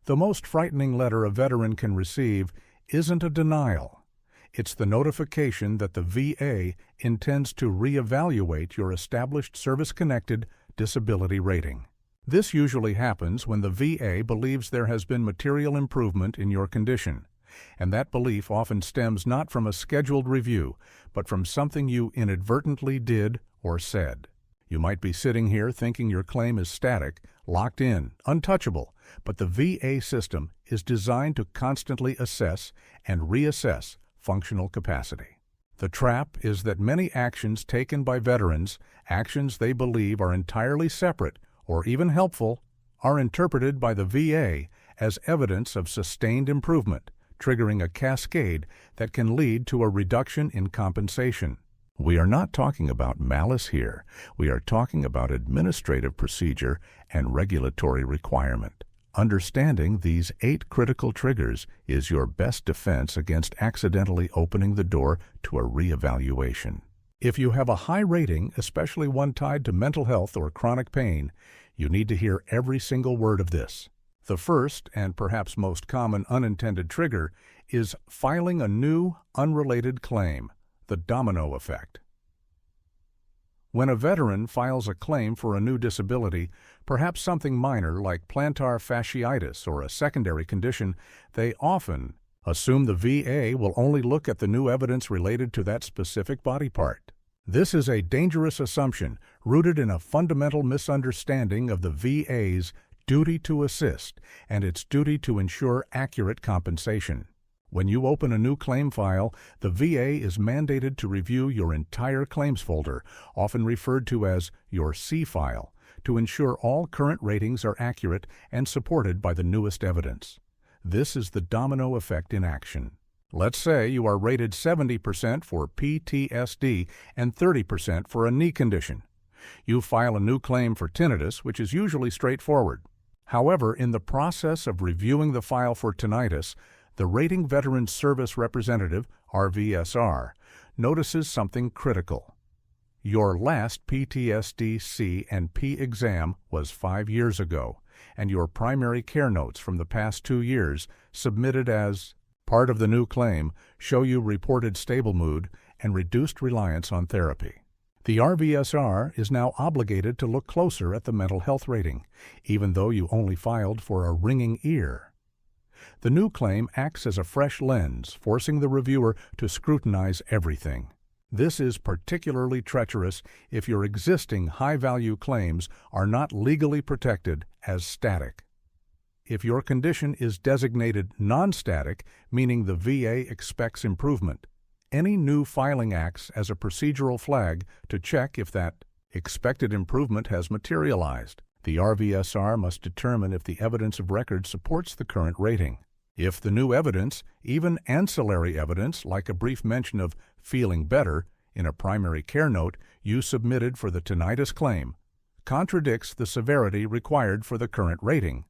The most frightening letter a veteran can receive isn't a denial. It's the notification that the VA intends to reevaluate your established service-connected disability rating. This usually happens when the VA believes there has been material improvement in your condition, and that belief often stems not from a scheduled review, but from something you inadvertently did or said. You might be sitting here thinking your claim is static, locked in, untouchable, but the VA system is designed to constantly assess and reassess functional capacity. The trap is that many actions taken by veterans, actions they believe are entirely separate or even helpful, are interpreted by the VA as evidence of sustained improvement, triggering a cascade that can lead to a reduction in compensation. We are not talking about malice here. We are talking about administrative procedure and regulatory requirement. Understanding these 8 critical triggers is your best defense against accidentally opening the door to a reevaluation. If you have a high rating, especially one tied to mental health or chronic pain, you need to hear every single word of this. The first, and perhaps most common unintended trigger, is filing a new, unrelated claim, the domino effect. When a veteran files a claim for a new disability, perhaps something minor like plantar fasciitis or a secondary condition, they often assume the VA will only look at the new evidence related to that specific body part. This is a dangerous assumption rooted in a fundamental misunderstanding of the VA's duty to assist and its duty to ensure accurate compensation. When you open a new claim file, the VA is mandated to review your entire claims folder, often referred to as your C file, to ensure all current ratings are accurate and supported by the newest evidence. This is the domino effect in action. Let's say you are rated 70% for PTSD and 30% for a knee condition. You file a new claim for tinnitus, which is usually straightforward. However, in the process of reviewing the file for tinnitus, the Rating Veterans Service Representative, RVSR, notices something critical. Your last PTSD C&P exam was 5 years ago, and your primary care notes from the past 2 years, submitted as part of the new claim, show you reported stable mood and reduced reliance on therapy. The RVSR is now obligated to look closer at the mental health rating, even though you only filed for a ringing ear. The new claim acts as a fresh lens, forcing the reviewer to scrutinize everything. This is particularly treacherous if your existing high-value claims are not legally protected as static. If your condition is designated non-static, meaning the VA expects improvement, any new filing acts as a procedural flag to check if that expected improvement has materialized. The RVSR must determine if the evidence of record supports the current rating. If the new evidence, even ancillary evidence like a brief mention of feeling better in a primary care note you submitted for the tinnitus claim, contradicts the severity required for the current rating,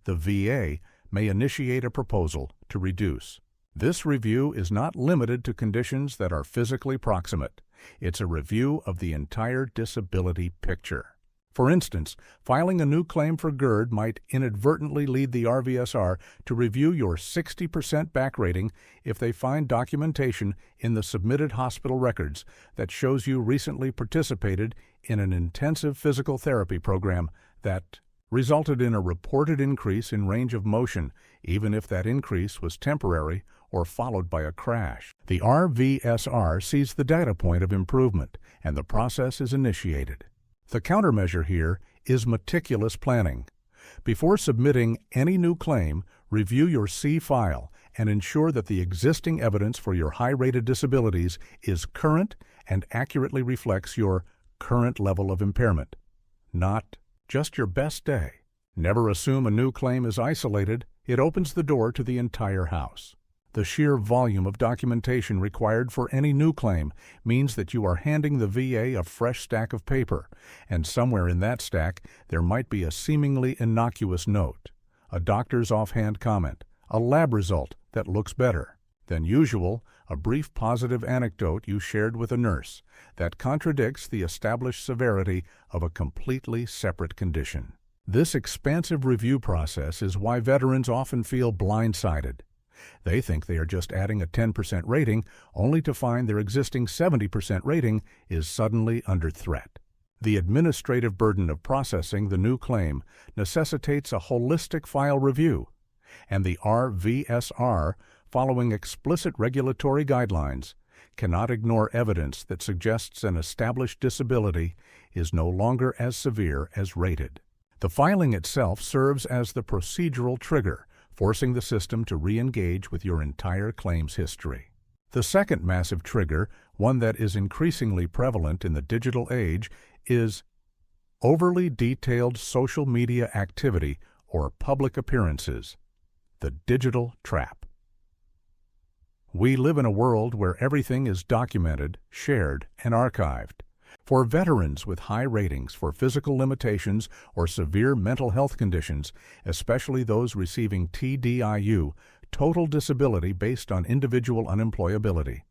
the VA may initiate a proposal to reduce. This review is not limited to conditions that are physically proximate. It's a review of the entire disability picture. For instance, filing a new claim for GERD might inadvertently lead the RVSR to review your 60% back rating if they find documentation in the submitted hospital records that shows you recently participated in an intensive physical therapy program that resulted in a reported increase in range of motion, even if that increase was temporary or followed by a crash. The RVSR sees the data point of improvement, and the process is initiated. The countermeasure here is meticulous planning. Before submitting any new claim, review your C file and ensure that the existing evidence for your high-rated disabilities is current and accurately reflects your current level of impairment, not just your best day. Never assume a new claim is isolated. It opens the door to the entire house. The sheer volume of documentation required for any new claim means that you are handing the VA a fresh stack of paper, and somewhere in that stack there might be a seemingly innocuous note, a doctor's offhand comment, a lab result that looks better than usual, a brief positive anecdote you shared with a nurse that contradicts the established severity of a completely separate condition. This expansive review process is why veterans often feel blindsided. They think they are just adding a 10% rating, only to find their existing 70% rating is suddenly under threat. The administrative burden of processing the new claim necessitates a holistic file review, and the RVSR, following explicit regulatory guidelines, cannot ignore evidence that suggests an established disability is no longer as severe as rated. The filing itself serves as the procedural trigger, forcing the system to re-engage with your entire claims history. The second massive trigger, one that is increasingly prevalent in the digital age, is overly detailed social media activity or public appearances, the digital trap. We live in a world where everything is documented, shared, and archived. For veterans with high ratings for physical limitations or severe mental health conditions, especially those receiving TDIU, total disability based on individual unemployability,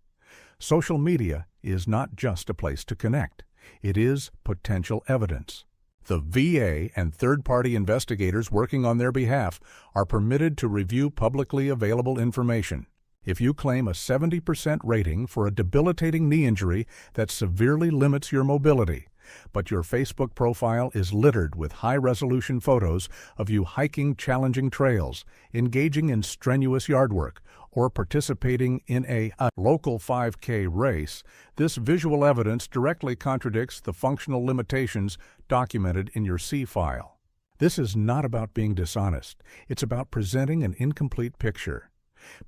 social media is not just a place to connect. It is potential evidence. The VA and third-party investigators working on their behalf are permitted to review publicly available information. If you claim a 70% rating for a debilitating knee injury that severely limits your mobility, but your Facebook profile is littered with high-resolution photos of you hiking challenging trails, engaging in strenuous yard work, or participating in a local 5K race, this visual evidence directly contradicts the functional limitations documented in your C file. This is not about being dishonest. It's about presenting an incomplete picture.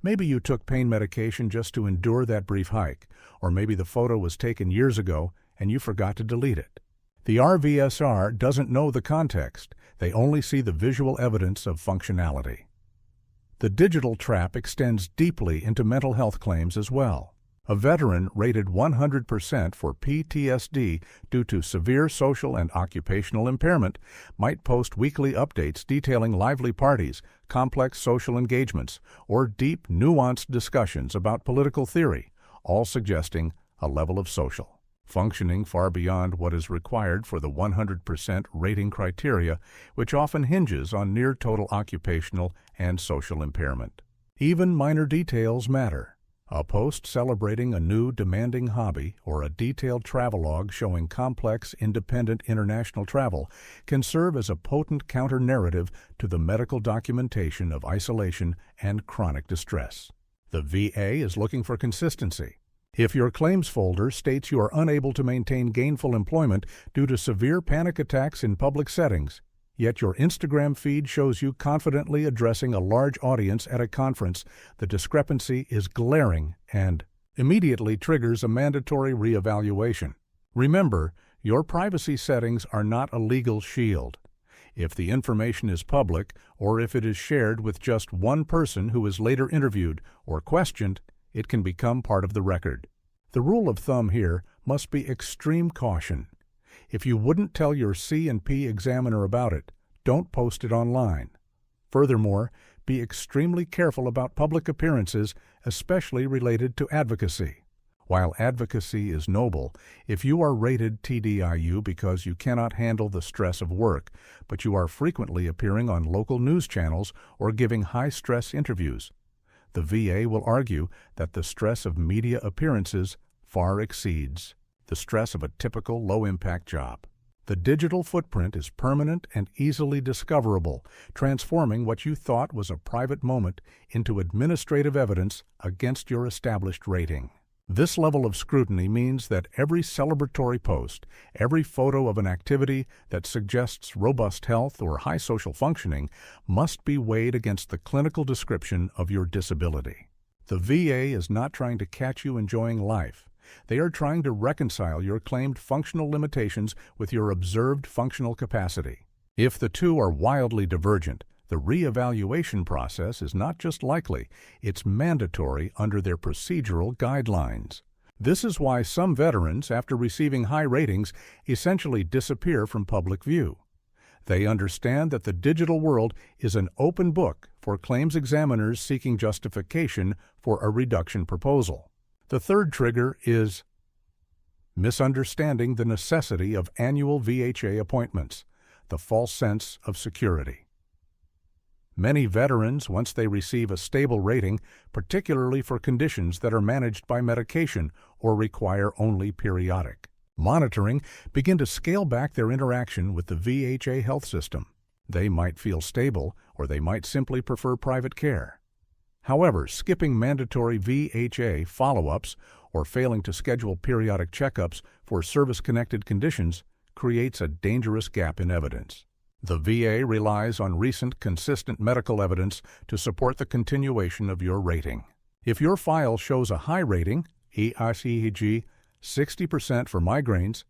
Maybe you took pain medication just to endure that brief hike, or maybe the photo was taken years ago and you forgot to delete it. The RVSR doesn't know the context. They only see the visual evidence of functionality. The digital trap extends deeply into mental health claims as well. A veteran rated 100% for PTSD due to severe social and occupational impairment might post weekly updates detailing lively parties, complex social engagements, or deep, nuanced discussions about political theory, all suggesting a level of social functioning far beyond what is required for the 100% rating criteria, which often hinges on near-total occupational and social impairment. Even minor details matter. A post celebrating a new demanding hobby or a detailed travelogue showing complex independent international travel can serve as a potent counter-narrative to the medical documentation of isolation and chronic distress. The VA is looking for consistency. If your claims folder states you are unable to maintain gainful employment due to severe panic attacks in public settings, yet your Instagram feed shows you confidently addressing a large audience at a conference, the discrepancy is glaring and immediately triggers a mandatory reevaluation. Remember, your privacy settings are not a legal shield. If the information is public, or if it is shared with just one person who is later interviewed or questioned, it can become part of the record. The rule of thumb here must be extreme caution. If you wouldn't tell your C&P examiner about it, don't post it online. Furthermore, be extremely careful about public appearances, especially related to advocacy. While advocacy is noble, if you are rated TDIU because you cannot handle the stress of work, but you are frequently appearing on local news channels or giving high-stress interviews, the VA will argue that the stress of media appearances far exceeds the stress of a typical low-impact job. The digital footprint is permanent and easily discoverable, transforming what you thought was a private moment into administrative evidence against your established rating. This level of scrutiny means that every celebratory post, every photo of an activity that suggests robust health or high social functioning must be weighed against the clinical description of your disability. The VA is not trying to catch you enjoying life. They are trying to reconcile your claimed functional limitations with your observed functional capacity. If the two are wildly divergent, the reevaluation process is not just likely, it's mandatory under their procedural guidelines. This is why some veterans, after receiving high ratings, essentially disappear from public view. They understand that the digital world is an open book for claims examiners seeking justification for a reduction proposal. The third trigger is misunderstanding the necessity of annual VHA appointments, the false sense of security. Many veterans, once they receive a stable rating, particularly for conditions that are managed by medication or require only periodic monitoring, begin to scale back their interaction with the VHA health system. They might feel stable, or they might simply prefer private care. However, skipping mandatory VHA follow-ups or failing to schedule periodic checkups for service-connected conditions creates a dangerous gap in evidence. The VA relies on recent, consistent medical evidence to support the continuation of your rating. If your file shows a high rating, e.g., 60% for migraines,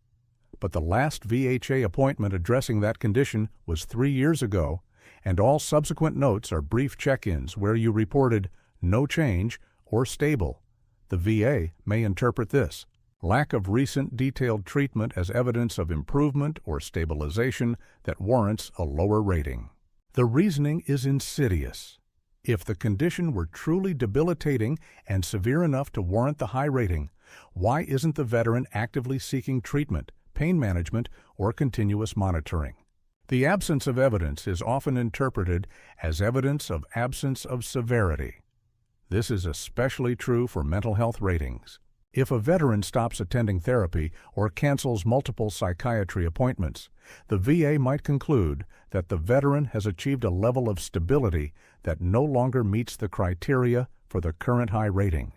but the last VHA appointment addressing that condition was 3 years ago, and all subsequent notes are brief check-ins where you reported no change or stable, the VA may interpret this lack of recent detailed treatment as evidence of improvement or stabilization that warrants a lower rating. The reasoning is insidious. If the condition were truly debilitating and severe enough to warrant the high rating, why isn't the veteran actively seeking treatment, pain management, or continuous monitoring? The absence of evidence is often interpreted as evidence of absence of severity. This is especially true for mental health ratings. If a veteran stops attending therapy or cancels multiple psychiatry appointments, the VA might conclude that the veteran has achieved a level of stability that no longer meets the criteria for the current high rating,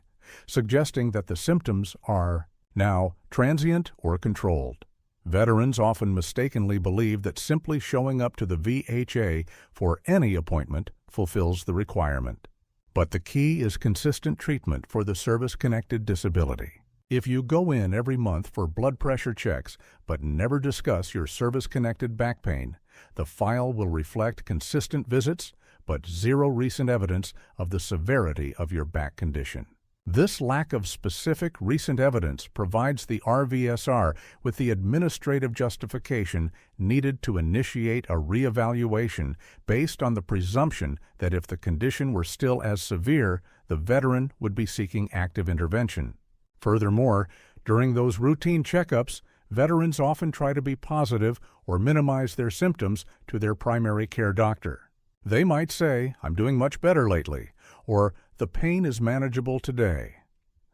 suggesting that the symptoms are now transient or controlled. Veterans often mistakenly believe that simply showing up to the VHA for any appointment fulfills the requirement. But the key is consistent treatment for the service-connected disability. If you go in every month for blood pressure checks but never discuss your service-connected back pain, the file will reflect consistent visits but zero recent evidence of the severity of your back condition. This lack of specific recent evidence provides the RVSR with the administrative justification needed to initiate a reevaluation based on the presumption that if the condition were still as severe, the veteran would be seeking active intervention. Furthermore, during those routine checkups, veterans often try to be positive or minimize their symptoms to their primary care doctor. They might say, "I'm doing much better lately," or "the pain is manageable today."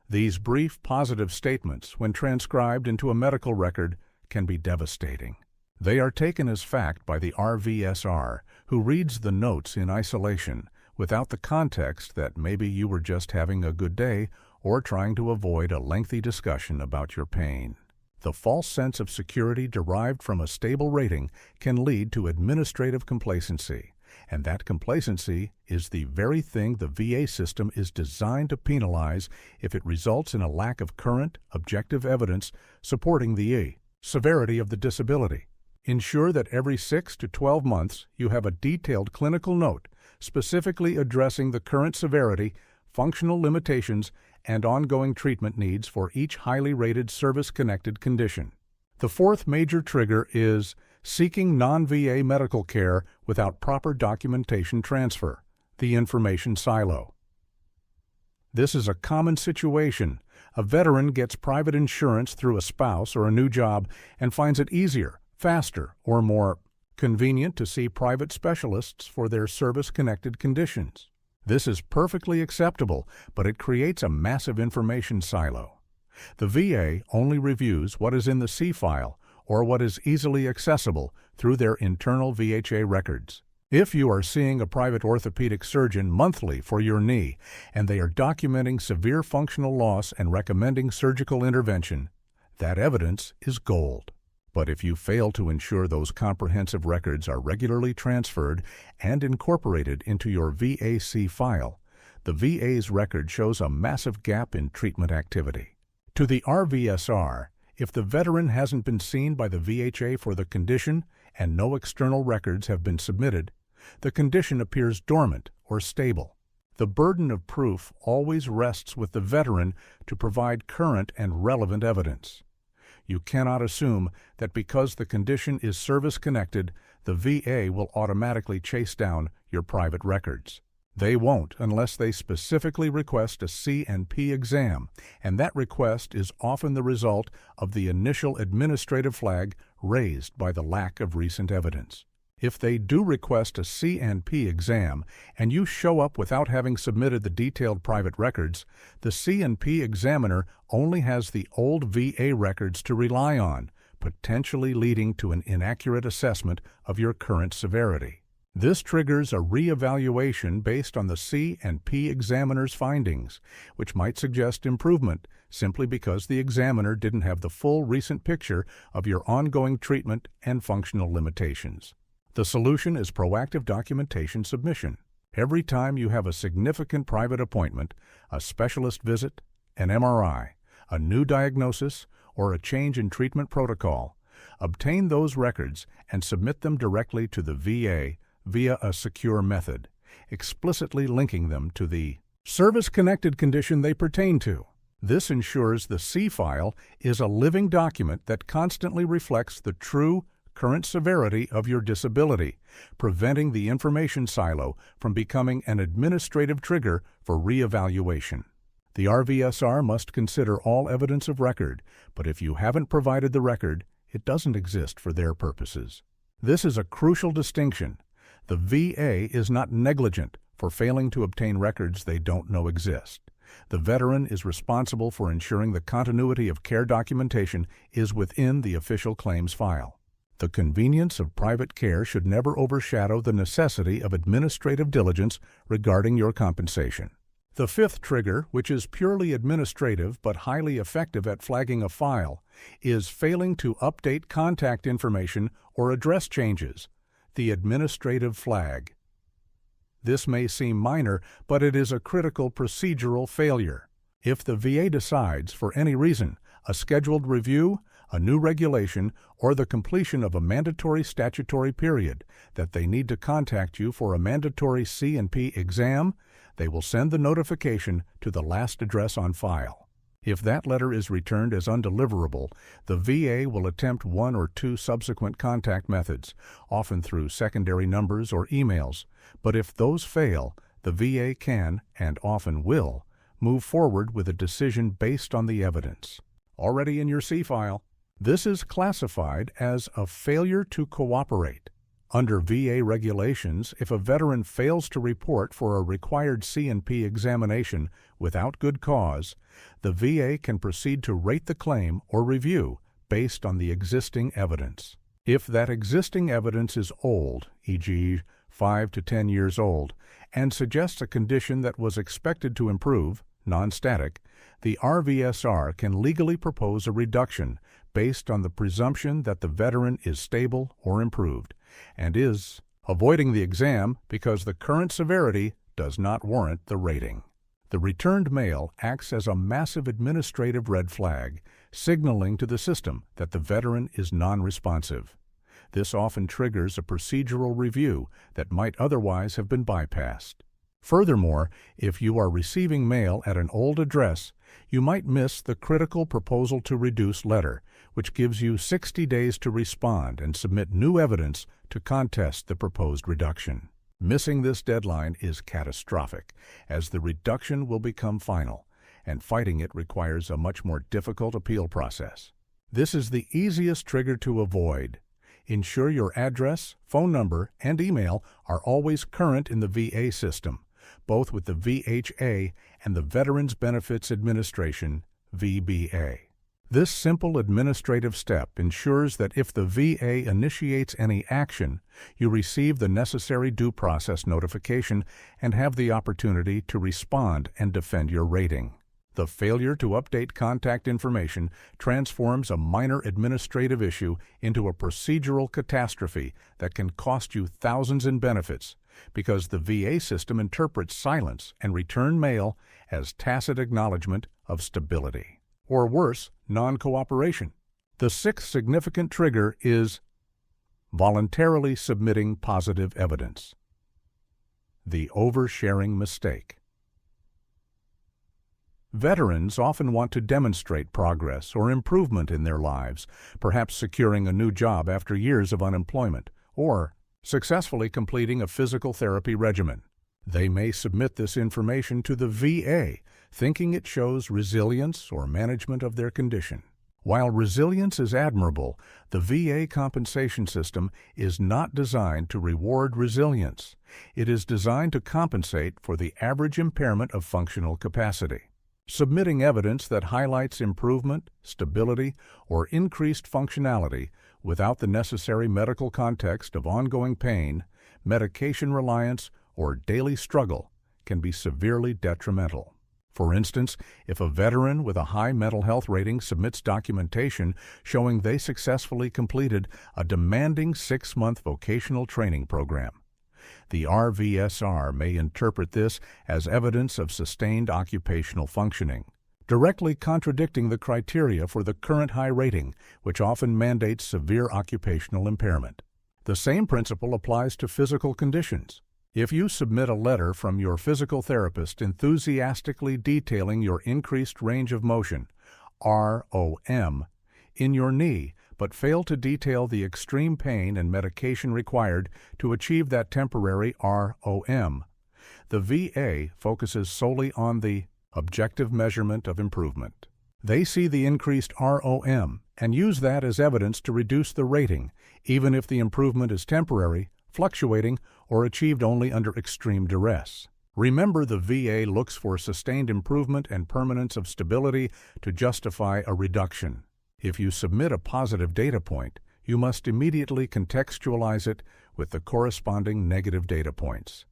These brief positive statements, when transcribed into a medical record, can be devastating. They are taken as fact by the RVSR, who reads the notes in isolation, without the context that maybe you were just having a good day or trying to avoid a lengthy discussion about your pain. The false sense of security derived from a stable rating can lead to administrative complacency, and that complacency is the very thing the VA system is designed to penalize if it results in a lack of current, objective evidence supporting the severity of the disability. Ensure that every 6 to 12 months you have a detailed clinical note specifically addressing the current severity, functional limitations, and ongoing treatment needs for each highly rated service-connected condition. The fourth major trigger is seeking non-VA medical care without proper documentation transfer, the information silo. This is a common situation. A veteran gets private insurance through a spouse or a new job and finds it easier, faster, or more convenient to see private specialists for their service-connected conditions. This is perfectly acceptable, but it creates a massive information silo. The VA only reviews what is in the C file or what is easily accessible through their internal VHA records. If you are seeing a private orthopedic surgeon monthly for your knee and they are documenting severe functional loss and recommending surgical intervention, that evidence is gold. But if you fail to ensure those comprehensive records are regularly transferred and incorporated into your VAC file, the VA's record shows a massive gap in treatment activity. To the RVSR, if the veteran hasn't been seen by the VHA for the condition and no external records have been submitted, the condition appears dormant or stable. The burden of proof always rests with the veteran to provide current and relevant evidence. You cannot assume that because the condition is service-connected, the VA will automatically chase down your private records. They won't unless they specifically request a C&P exam, and that request is often the result of the initial administrative flag raised by the lack of recent evidence. If they do request a C&P exam and you show up without having submitted the detailed private records, the C&P examiner only has the old VA records to rely on, potentially leading to an inaccurate assessment of your current severity. This triggers a reevaluation based on the C&P examiner's findings, which might suggest improvement simply because the examiner didn't have the full recent picture of your ongoing treatment and functional limitations. The solution is proactive documentation submission. Every time you have a significant private appointment, a specialist visit, an MRI, a new diagnosis, or a change in treatment protocol, obtain those records and submit them directly to the VA via a secure method, explicitly linking them to the service-connected condition they pertain to. This ensures the C file is a living document that constantly reflects the true current severity of your disability, preventing the information silo from becoming an administrative trigger for reevaluation. The RVSR must consider all evidence of record, but if you haven't provided the record, it doesn't exist for their purposes. This is a crucial distinction. The VA is not negligent for failing to obtain records they don't know exist. The veteran is responsible for ensuring the continuity of care documentation is within the official claims file. The convenience of private care should never overshadow the necessity of administrative diligence regarding your compensation. The fifth trigger, which is purely administrative but highly effective at flagging a file, is failing to update contact information or address changes. The administrative flag. This may seem minor, but it is a critical procedural failure. If the VA decides, for any reason, a scheduled review, a new regulation, or the completion of a mandatory statutory period, that they need to contact you for a mandatory C&P exam, they will send the notification to the last address on file. If that letter is returned as undeliverable, the VA will attempt one or two subsequent contact methods, often through secondary numbers or emails. But if those fail, the VA can, and often will, move forward with a decision based on the evidence. Already in your C file, this is classified as a failure to cooperate. Under VA regulations, if a veteran fails to report for a required C&P examination without good cause, the VA can proceed to rate the claim or review based on the existing evidence. If that existing evidence is old, e.g., 5 to 10 years old, and suggests a condition that was expected to improve, non-static, the RVSR can legally propose a reduction based on the presumption that the veteran is stable or improved, and is avoiding the exam because the current severity does not warrant the rating. The returned mail acts as a massive administrative red flag, signaling to the system that the veteran is non-responsive. This often triggers a procedural review that might otherwise have been bypassed. Furthermore, if you are receiving mail at an old address, you might miss the critical proposal to reduce letter, which gives you 60 days to respond and submit new evidence to contest the proposed reduction. Missing this deadline is catastrophic, as the reduction will become final, and fighting it requires a much more difficult appeal process. This is the easiest trigger to avoid. Ensure your address, phone number, and email are always current in the VA system, both with the VHA and the Veterans Benefits Administration, VBA. This simple administrative step ensures that if the VA initiates any action, you receive the necessary due process notification and have the opportunity to respond and defend your rating. The failure to update contact information transforms a minor administrative issue into a procedural catastrophe that can cost you thousands in benefits, because the VA system interprets silence and return mail as tacit acknowledgement of stability. Or worse, non-cooperation. The sixth significant trigger is voluntarily submitting positive evidence. The oversharing mistake. Veterans often want to demonstrate progress or improvement in their lives, perhaps securing a new job after years of unemployment, or successfully completing a physical therapy regimen. They may submit this information to the VA, thinking it shows resilience or management of their condition. While resilience is admirable, the VA compensation system is not designed to reward resilience. It is designed to compensate for the average impairment of functional capacity. Submitting evidence that highlights improvement, stability, or increased functionality without the necessary medical context of ongoing pain, medication reliance, or daily struggle can be severely detrimental. For instance, if a veteran with a high mental health rating submits documentation showing they successfully completed a demanding 6-month vocational training program, the RVSR may interpret this as evidence of sustained occupational functioning, directly contradicting the criteria for the current high rating, which often mandates severe occupational impairment. The same principle applies to physical conditions. If you submit a letter from your physical therapist enthusiastically detailing your increased range of motion, ROM, in your knee, but fail to detail the extreme pain and medication required to achieve that temporary ROM, the VA focuses solely on the objective measurement of improvement. They see the increased ROM and use that as evidence to reduce the rating, even if the improvement is temporary, fluctuating, or achieved only under extreme duress. Remember, the VA looks for sustained improvement and permanence of stability to justify a reduction. If you submit a positive data point, you must immediately contextualize it with the corresponding negative data points.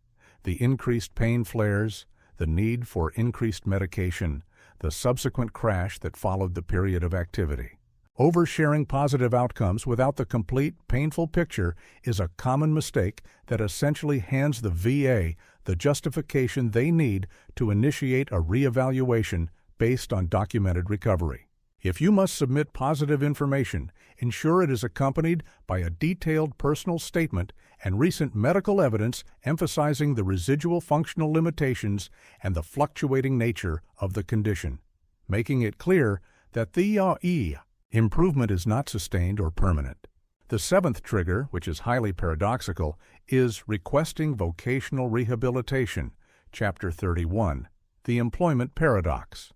The increased pain flares, the need for increased medication, the subsequent crash that followed the period of activity. Oversharing positive outcomes without the complete, painful picture is a common mistake that essentially hands the VA the justification they need to initiate a reevaluation based on documented recovery. If you must submit positive information, ensure it is accompanied by a detailed personal statement and recent medical evidence emphasizing the residual functional limitations and the fluctuating nature of the condition, making it clear that the improvement is not sustained or permanent. The seventh trigger, which is highly paradoxical, is requesting vocational rehabilitation, Chapter 31, the employment paradox.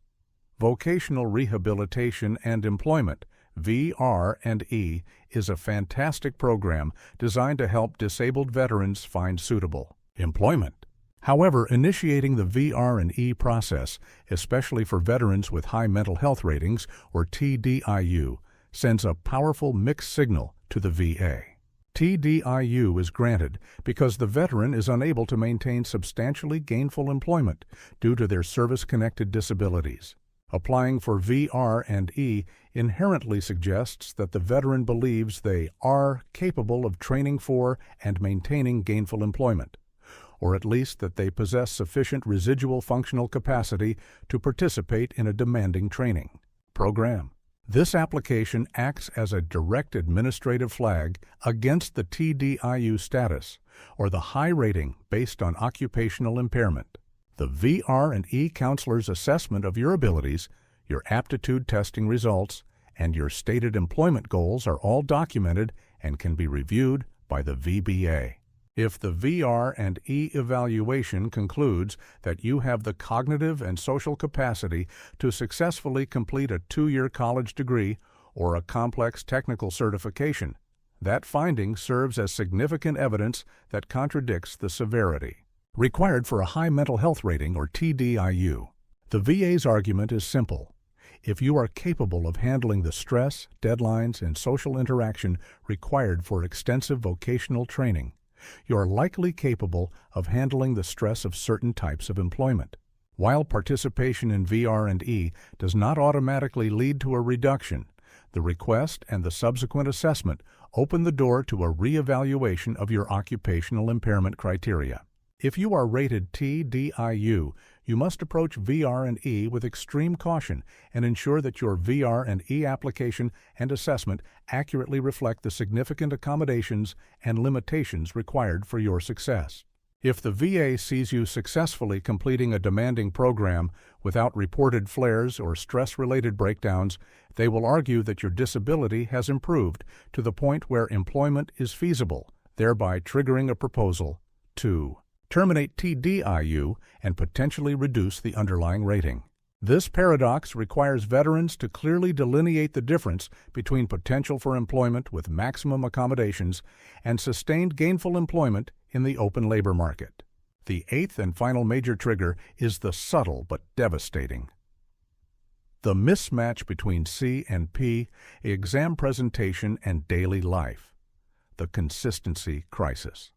Vocational rehabilitation and employment, VR&E, is a fantastic program designed to help disabled veterans find suitable employment. However, initiating the VR&E process, especially for veterans with high mental health ratings, or TDIU, sends a powerful mixed signal to the VA. TDIU is granted because the veteran is unable to maintain substantially gainful employment due to their service-connected disabilities. Applying for VR&E inherently suggests that the veteran believes they are capable of training for and maintaining gainful employment, or at least that they possess sufficient residual functional capacity to participate in a demanding training program. This application acts as a direct administrative flag against the TDIU status, or the high rating based on occupational impairment. The VR&E counselor's assessment of your abilities, your aptitude testing results, and your stated employment goals are all documented and can be reviewed by the VBA. If the VR&E evaluation concludes that you have the cognitive and social capacity to successfully complete a 2-year college degree or a complex technical certification, that finding serves as significant evidence that contradicts the severity required for a high mental health rating, or TDIU. The VA's argument is simple. If you are capable of handling the stress, deadlines, and social interaction required for extensive vocational training, you are likely capable of handling the stress of certain types of employment. While participation in VR&E does not automatically lead to a reduction, the request and the subsequent assessment open the door to a reevaluation of your occupational impairment criteria. If you are rated TDIU, you must approach VR&E with extreme caution and ensure that your VR&E application and assessment accurately reflect the significant accommodations and limitations required for your success. If the VA sees you successfully completing a demanding program without reported flares or stress-related breakdowns, they will argue that your disability has improved to the point where employment is feasible, thereby triggering a proposal to terminate TDIU, and potentially reduce the underlying rating. This paradox requires veterans to clearly delineate the difference between potential for employment with maximum accommodations and sustained gainful employment in the open labor market. The eighth and final major trigger is the subtle but devastating. The mismatch between C&P, exam presentation, and daily life. The consistency crisis.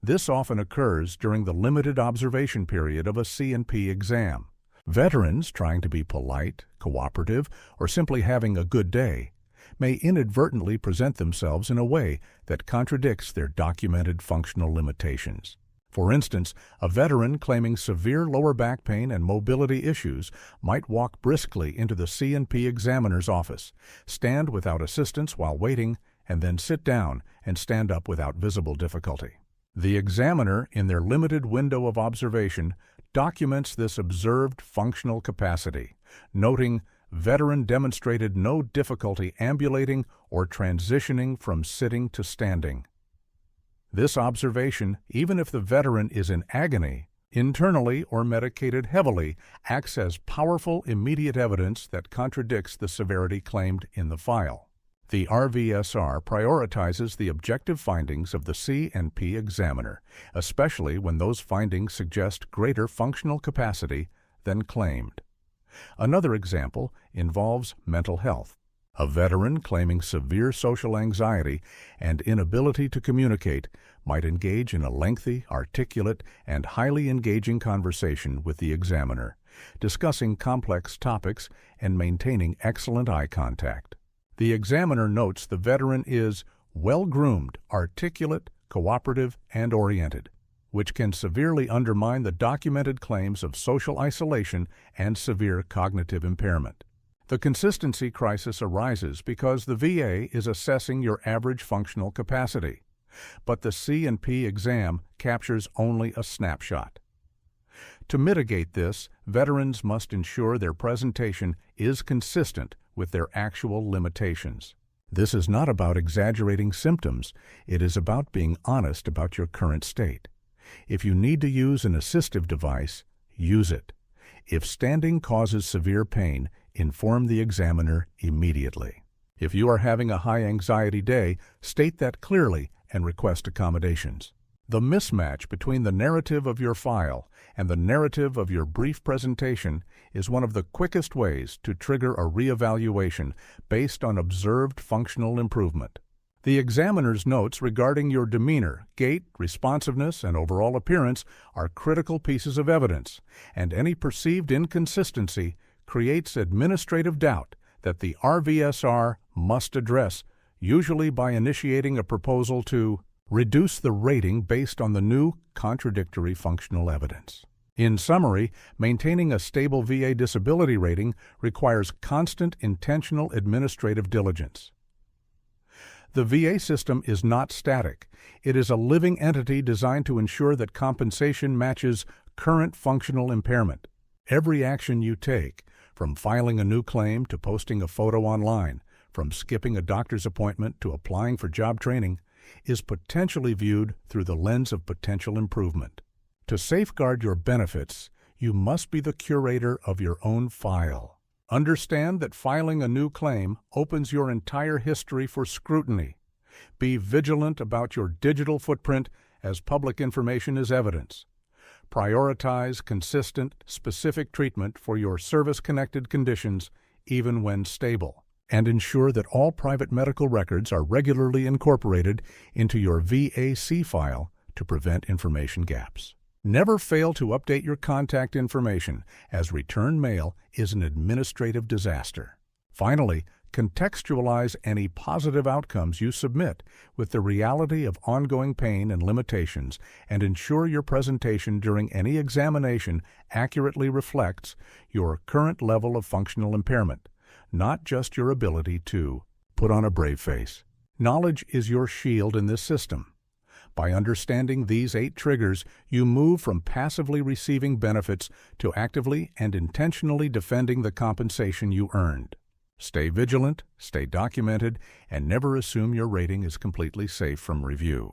This often occurs during the limited observation period of a C&P exam. Veterans, trying to be polite, cooperative, or simply having a good day, may inadvertently present themselves in a way that contradicts their documented functional limitations. For instance, a veteran claiming severe lower back pain and mobility issues might walk briskly into the C&P examiner's office, stand without assistance while waiting, and then sit down and stand up without visible difficulty. The examiner, in their limited window of observation, documents this observed functional capacity, noting veteran demonstrated no difficulty ambulating or transitioning from sitting to standing. This observation, even if the veteran is in agony, internally or medicated heavily, acts as powerful immediate evidence that contradicts the severity claimed in the file. The RVSR prioritizes the objective findings of the C&P examiner, especially when those findings suggest greater functional capacity than claimed. Another example involves mental health. A veteran claiming severe social anxiety and inability to communicate might engage in a lengthy, articulate, and highly engaging conversation with the examiner, discussing complex topics and maintaining excellent eye contact. The examiner notes the veteran is well-groomed, articulate, cooperative, and oriented, which can severely undermine the documented claims of social isolation and severe cognitive impairment. The consistency crisis arises because the VA is assessing your average functional capacity, but the C&P exam captures only a snapshot. To mitigate this, veterans must ensure their presentation is consistent with their actual limitations. This is not about exaggerating symptoms. It is about being honest about your current state. If you need to use an assistive device, use it. If standing causes severe pain, inform the examiner immediately. If you are having a high-anxiety day, state that clearly and request accommodations. The mismatch between the narrative of your file and the narrative of your brief presentation is one of the quickest ways to trigger a reevaluation based on observed functional improvement. The examiner's notes regarding your demeanor, gait, responsiveness, and overall appearance are critical pieces of evidence, and any perceived inconsistency creates administrative doubt that the RVSR must address, usually by initiating a proposal to reduce the rating based on the new contradictory functional evidence. In summary, maintaining a stable VA disability rating requires constant intentional administrative diligence. The VA system is not static. It is a living entity designed to ensure that compensation matches current functional impairment. Every action you take, from filing a new claim to posting a photo online, from skipping a doctor's appointment to applying for job training, is potentially viewed through the lens of potential improvement. To safeguard your benefits, you must be the curator of your own file. Understand that filing a new claim opens your entire history for scrutiny. Be vigilant about your digital footprint as public information is evidence. Prioritize consistent, specific treatment for your service-connected conditions, even when stable. And ensure that all private medical records are regularly incorporated into your VAC file to prevent information gaps. Never fail to update your contact information, as return mail is an administrative disaster. Finally, contextualize any positive outcomes you submit with the reality of ongoing pain and limitations, and ensure your presentation during any examination accurately reflects your current level of functional impairment, not just your ability to put on a brave face. Knowledge is your shield in this system. By understanding these 8 triggers, you move from passively receiving benefits to actively and intentionally defending the compensation you earned. Stay vigilant, stay documented, and never assume your rating is completely safe from review.